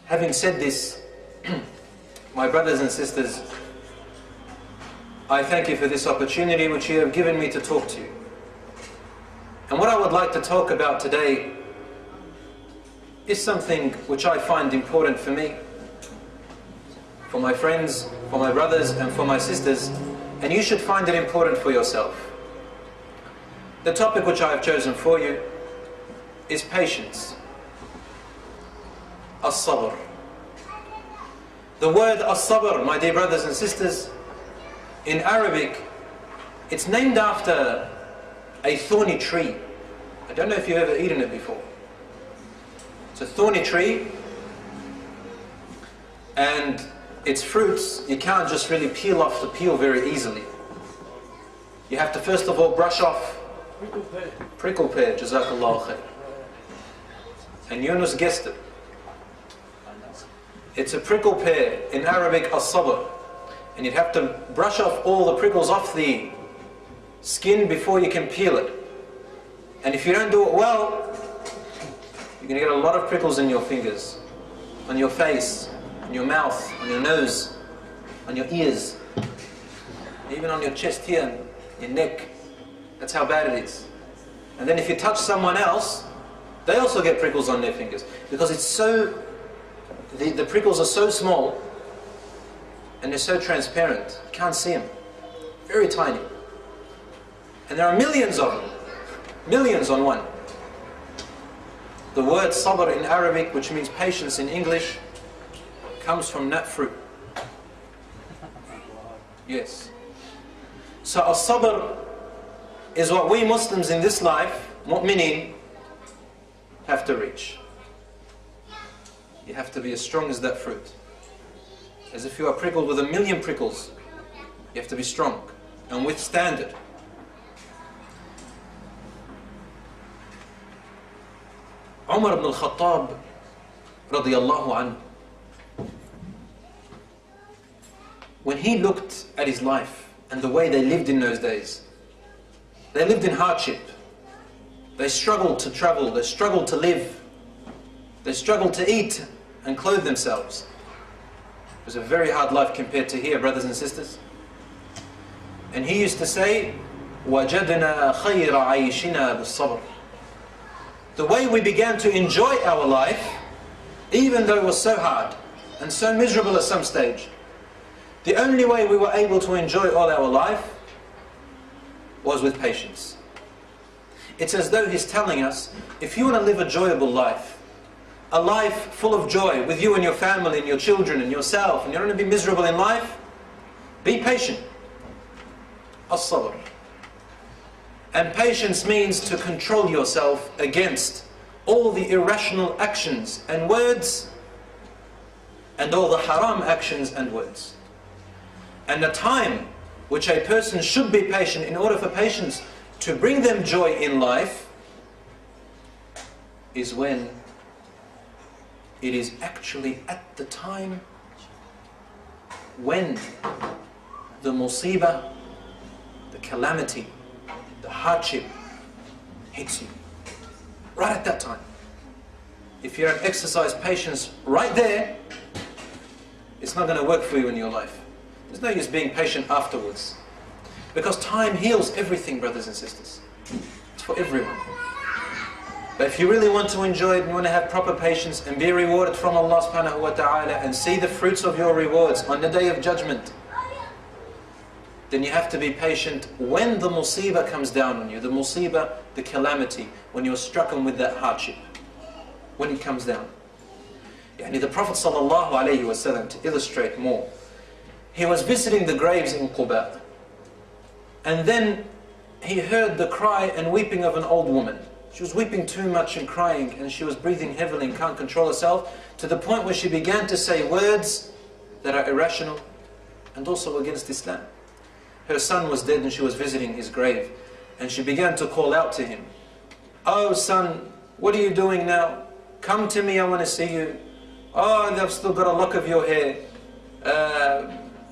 Having said this, my brothers and sisters, I thank you for this opportunity which you have given me to talk to you. And what I would like to talk about today is something which I find important for me, for my friends, for my brothers and for my sisters, and you should find it important for yourself. The topic which I have chosen for you is patience. As-sabr. The word as-sabr, my dear brothers and sisters, in Arabic, it's named after a thorny tree. I don't know if you've ever eaten it before. It's a thorny tree, and its fruits, you can't just really peel off the peel very easily. You have to first of all brush off. Prickle pear, jazakallah khair. And Yunus guessed it. It's a prickle pear, in Arabic as-sabr. And you'd have to brush off all the prickles off the skin before you can peel it. And if you don't do it well, you're going to get a lot of prickles in your fingers, on your face, on your mouth, on your nose, on your ears, even on your chest here, your neck. That's how bad it is. And then if you touch someone else, they also get prickles on their fingers, because it's so, the prickles are so small and they're so transparent, you can't see them, very tiny. And there are millions of them, millions on one. The word sabr in Arabic, which means patience in English, comes from that fruit. Yes. So as-sabr is what we Muslims in this life, mu'mineen, have to reach. You have to be as strong as that fruit. As if you are prickled with 1,000,000 prickles. You have to be strong and withstand it. Umar ibn al-Khattab radiyallahu anhu, when he looked at his life and the way they lived in those days, they lived in hardship. They struggled to travel, they struggled to live, they struggled to eat and clothe themselves. It was a very hard life compared to here, brothers and sisters. And he used to say, وَجَدْنَا خَيْرَ عَيْشِنَا بِالصَّبْرِ. The way we began to enjoy our life, even though it was so hard and so miserable at some stage, the only way we were able to enjoy all our life was with patience. It's as though he's telling us, if you want to live a enjoyable life, a life full of joy with you and your family and your children and yourself, and you don't want to be miserable in life, be patient. As-sabr. And patience means to control yourself against all the irrational actions and words and all the haram actions and words. And the time which a person should be patient in order for patience to bring them joy in life is when it is actually at the time when the musibah, the calamity, the hardship hits you. Right at that time. If you don't exercise patience right there, it's not going to work for you in your life. There's no use being patient afterwards. Because time heals everything, brothers and sisters. It's for everyone. But if you really want to enjoy it and you want to have proper patience and be rewarded from Allah subhanahu wa ta'ala and see the fruits of your rewards on the day of judgment, then you have to be patient when the musibah comes down on you. The musibah, the calamity, when you're stricken with that hardship. When it comes down. The Prophet sallallahu alayhi wasallam, to illustrate more, he was visiting the graves in Quba, and then he heard the cry and weeping of an old woman. She was weeping too much and crying, and she was breathing heavily and can't control herself, to the point where she began to say words that are irrational and also against Islam. Her son was dead and she was visiting his grave, and she began to call out to him, "Oh son, what are you doing now? Come to me, I want to see you. Oh, I've still got a lock of your hair."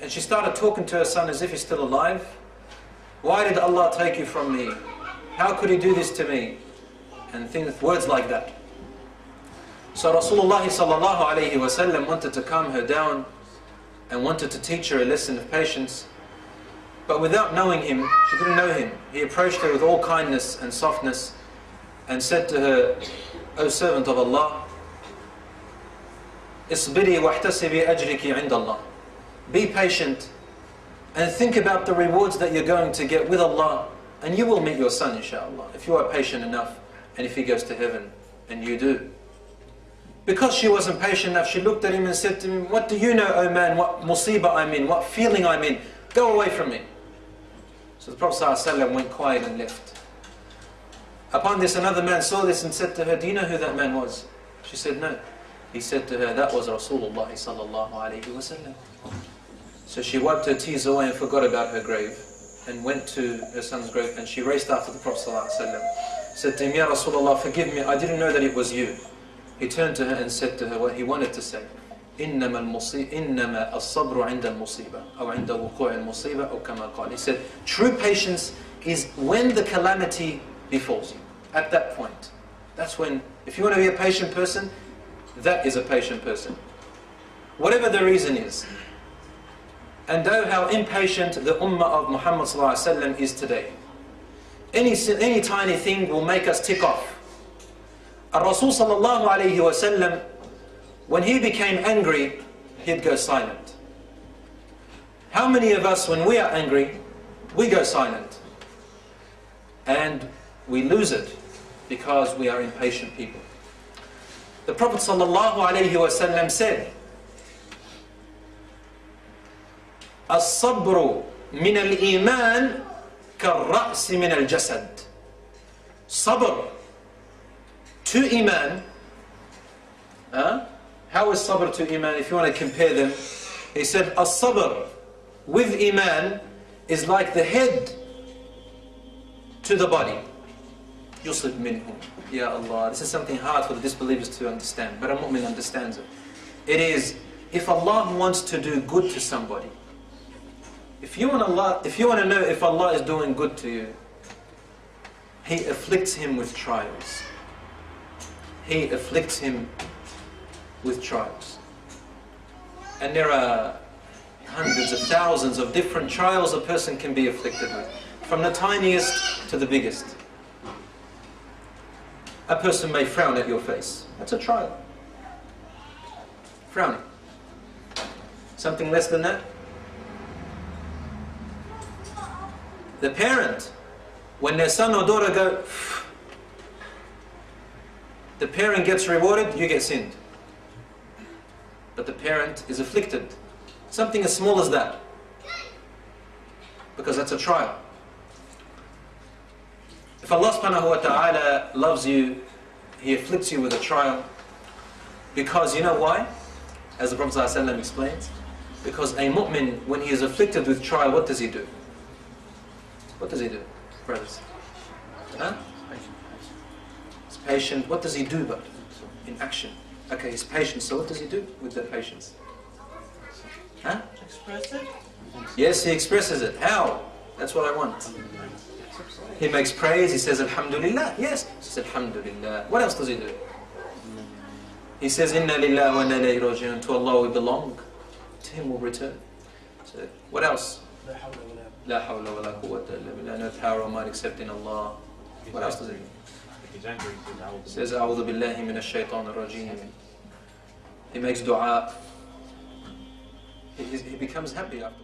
And she started talking to her son as if he's still alive. "Why did Allah take you from me? How could He do this to me?" And things, words like that. So Rasulullah sallallahu alayhi wa sallam wanted to calm her down and wanted to teach her a lesson of patience. But without knowing him, she didn't know him. He approached her with all kindness and softness and said to her, O servant of Allah, اصبري واحتسبي أجرك عند الله. Be patient and think about the rewards that you're going to get with Allah, and you will meet your son, inshallah, if you are patient enough and if he goes to heaven, and you do. Because she wasn't patient enough, she looked at him and said to him, what do you know, O man, what musibah I'm in, what feeling I'm in? Go away from me. So the Prophet ﷺ went quiet and left. Upon this, another man saw this and said to her, do you know who that man was? She said, no. He said to her, that was Rasulullah sallallahu alayhi wa sallam. So she wiped her tears away and forgot about her grave and went to her son's grave, and she raced after the Prophet ﷺ. Said to him, Ya Rasulullah, forgive me, I didn't know that it was you. He turned to her and said to her what he wanted to say. إنما الصبر عند المصيبة أو عند وقوع المصيبة أو كما قال. He said, true patience is when the calamity befalls you. At that point. That's when, if you want to be a patient person, that is a patient person. Whatever the reason is. And know how impatient the ummah of Muhammad ﷺ is today. Any tiny thing will make us tick off. Rasul sallallahu alayhi wa sallam, when he became angry, he'd go silent. How many of us, when we are angry, we go silent? And we lose it because we are impatient people. The Prophet sallallahu alayhi wa sallam said, الصبر من الإيمان كالرأس من الجسد. Sabr to Iman. How is sabr to Iman? If you want to compare them, he said, as-sabr with Iman is like the head to the body. Yusib minhum. Ya Allah, this is something hard for the disbelievers to understand, but a mu'min understands it. It is, if Allah wants to do good to somebody, if you want to know if Allah is doing good to you, He afflicts him with trials. He afflicts him with trials. And there are hundreds of thousands of different trials a person can be afflicted with, from the tiniest to the biggest. A person may frown at your face. That's a trial. Frowning. Something less than that? The parent, when their son or daughter go, the parent gets rewarded, you get sinned. But the parent is afflicted. Something as small as that. Because that's a trial. If Allah subhanahu wa ta'ala loves you, He afflicts you with a trial. Because you know why? As the Prophet ﷺ explains, because a mu'min, when he is afflicted with trial, what does he do? What does he do, brothers? He's patient. What does he do but in action? Okay, he's patient, so what does he do with that patience? Express it? Yes, he expresses it. How? That's what I want. He makes praise, he says Alhamdulillah. Yes, he says Alhamdulillah. What else does he do? He says Inna lillahi wa inna ilayhi raji'un. To Allah we belong. To Him we'll return. So, what else? La hawla wa la quwwata illa billah. No power or might except in Allah. What else does he do? He's angry. He says A'udhu billahi minash shaitanir rajim. He makes dua. He becomes happy after.